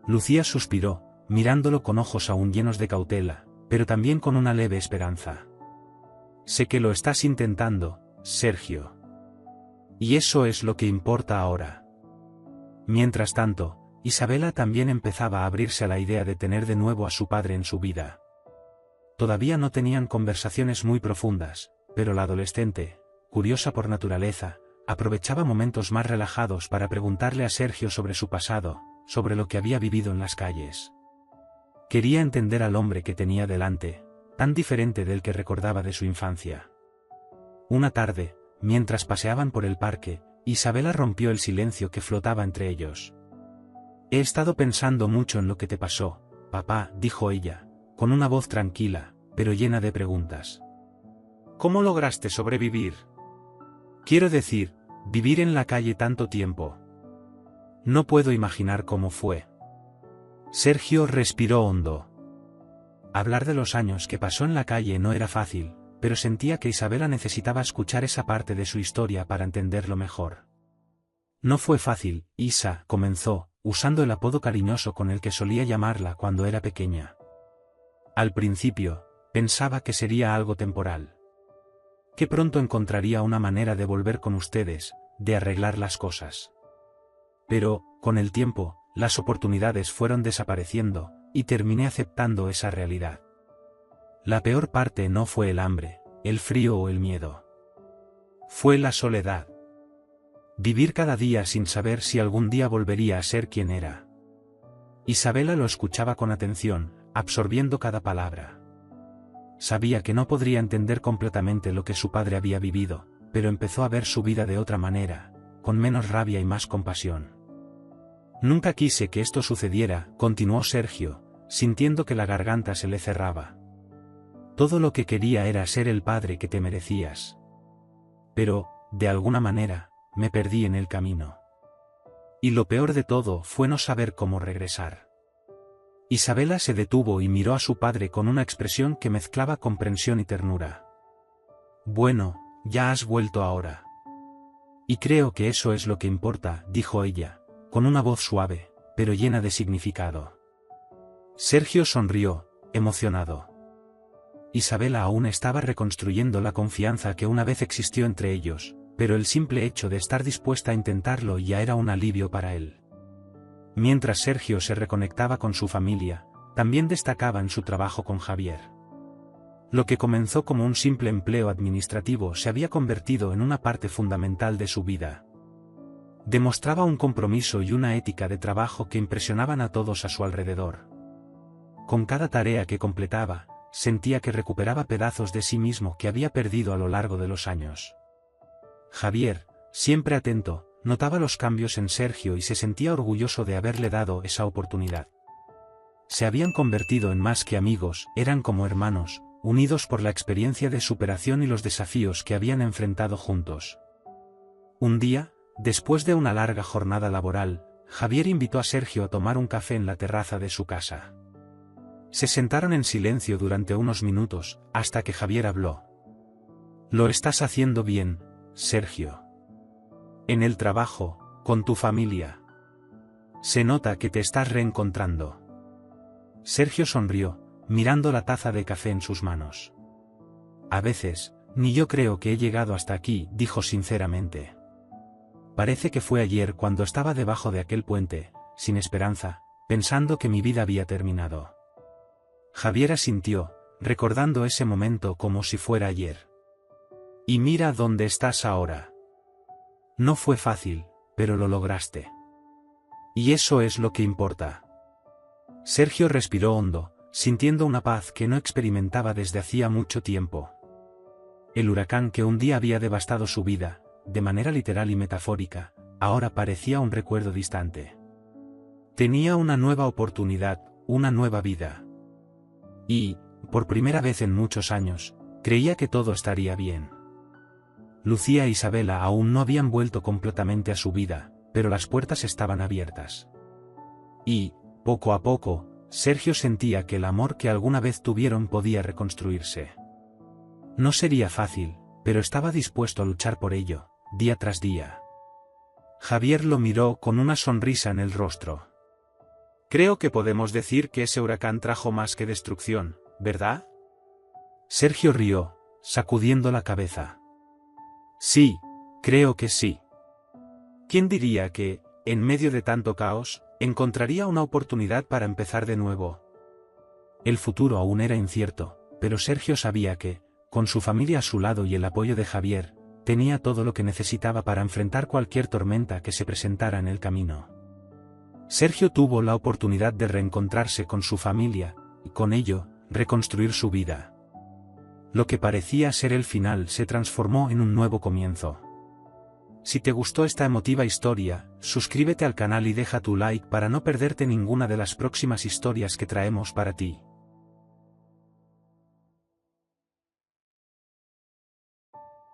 Lucía suspiró, mirándolo con ojos aún llenos de cautela, pero también con una leve esperanza. Sé que lo estás intentando, Sergio. Y eso es lo que importa ahora. Mientras tanto, Isabela también empezaba a abrirse a la idea de tener de nuevo a su padre en su vida. Todavía no tenían conversaciones muy profundas, pero la adolescente, curiosa por naturaleza, aprovechaba momentos más relajados para preguntarle a Sergio sobre su pasado, sobre lo que había vivido en las calles. Quería entender al hombre que tenía delante, tan diferente del que recordaba de su infancia. Una tarde, mientras paseaban por el parque, Isabela rompió el silencio que flotaba entre ellos. «He estado pensando mucho en lo que te pasó, papá», dijo ella, con una voz tranquila, pero llena de preguntas. «¿Cómo lograste sobrevivir? Quiero decir, vivir en la calle tanto tiempo. No puedo imaginar cómo fue». Sergio respiró hondo. Hablar de los años que pasó en la calle no era fácil, pero sentía que Isabela necesitaba escuchar esa parte de su historia para entenderlo mejor. «No fue fácil», Isa comenzó, usando el apodo cariñoso con el que solía llamarla cuando era pequeña. Al principio, pensaba que sería algo temporal. Que pronto encontraría una manera de volver con ustedes, de arreglar las cosas. Pero, con el tiempo, las oportunidades fueron desapareciendo, y terminé aceptando esa realidad. La peor parte no fue el hambre, el frío o el miedo. Fue la soledad. Vivir cada día sin saber si algún día volvería a ser quien era. Isabela lo escuchaba con atención, absorbiendo cada palabra. Sabía que no podría entender completamente lo que su padre había vivido, pero empezó a ver su vida de otra manera, con menos rabia y más compasión. «Nunca quise que esto sucediera», continuó Sergio, sintiendo que la garganta se le cerraba. «Todo lo que quería era ser el padre que te merecías. Pero, de alguna manera, me perdí en el camino. Y lo peor de todo fue no saber cómo regresar». Isabela se detuvo y miró a su padre con una expresión que mezclaba comprensión y ternura. «Bueno, ya has vuelto ahora. Y creo que eso es lo que importa», dijo ella, con una voz suave, pero llena de significado. Sergio sonrió, emocionado. Isabela aún estaba reconstruyendo la confianza que una vez existió entre ellos, pero el simple hecho de estar dispuesta a intentarlo ya era un alivio para él. Mientras Sergio se reconectaba con su familia, también destacaba en su trabajo con Javier. Lo que comenzó como un simple empleo administrativo se había convertido en una parte fundamental de su vida. Demostraba un compromiso y una ética de trabajo que impresionaban a todos a su alrededor. Con cada tarea que completaba, sentía que recuperaba pedazos de sí mismo que había perdido a lo largo de los años. Javier, siempre atento, notaba los cambios en Sergio y se sentía orgulloso de haberle dado esa oportunidad. Se habían convertido en más que amigos, eran como hermanos, unidos por la experiencia de superación y los desafíos que habían enfrentado juntos. Un día, después de una larga jornada laboral, Javier invitó a Sergio a tomar un café en la terraza de su casa. Se sentaron en silencio durante unos minutos, hasta que Javier habló. «Lo estás haciendo bien, Sergio. En el trabajo, con tu familia. Se nota que te estás reencontrando». Sergio sonrió, mirando la taza de café en sus manos. «A veces, ni yo creo que he llegado hasta aquí», dijo sinceramente. «Parece que fue ayer cuando estaba debajo de aquel puente, sin esperanza, pensando que mi vida había terminado». Javier asintió, recordando ese momento como si fuera ayer. «Y mira dónde estás ahora. No fue fácil, pero lo lograste. Y eso es lo que importa». Sergio respiró hondo, sintiendo una paz que no experimentaba desde hacía mucho tiempo. El huracán que un día había devastado su vida, de manera literal y metafórica, ahora parecía un recuerdo distante. Tenía una nueva oportunidad, una nueva vida. Y, por primera vez en muchos años, creía que todo estaría bien. Lucía e Isabela aún no habían vuelto completamente a su vida, pero las puertas estaban abiertas. Y, poco a poco, Sergio sentía que el amor que alguna vez tuvieron podía reconstruirse. No sería fácil, pero estaba dispuesto a luchar por ello, día tras día. Javier lo miró con una sonrisa en el rostro. Creo que podemos decir que ese huracán trajo más que destrucción, ¿verdad? Sergio rió, sacudiendo la cabeza. Sí, creo que sí. ¿Quién diría que, en medio de tanto caos, encontraría una oportunidad para empezar de nuevo? El futuro aún era incierto, pero Sergio sabía que, con su familia a su lado y el apoyo de Javier, tenía todo lo que necesitaba para enfrentar cualquier tormenta que se presentara en el camino. Sergio tuvo la oportunidad de reencontrarse con su familia, y con ello, reconstruir su vida. Lo que parecía ser el final se transformó en un nuevo comienzo. Si te gustó esta emotiva historia, suscríbete al canal y deja tu like para no perderte ninguna de las próximas historias que traemos para ti.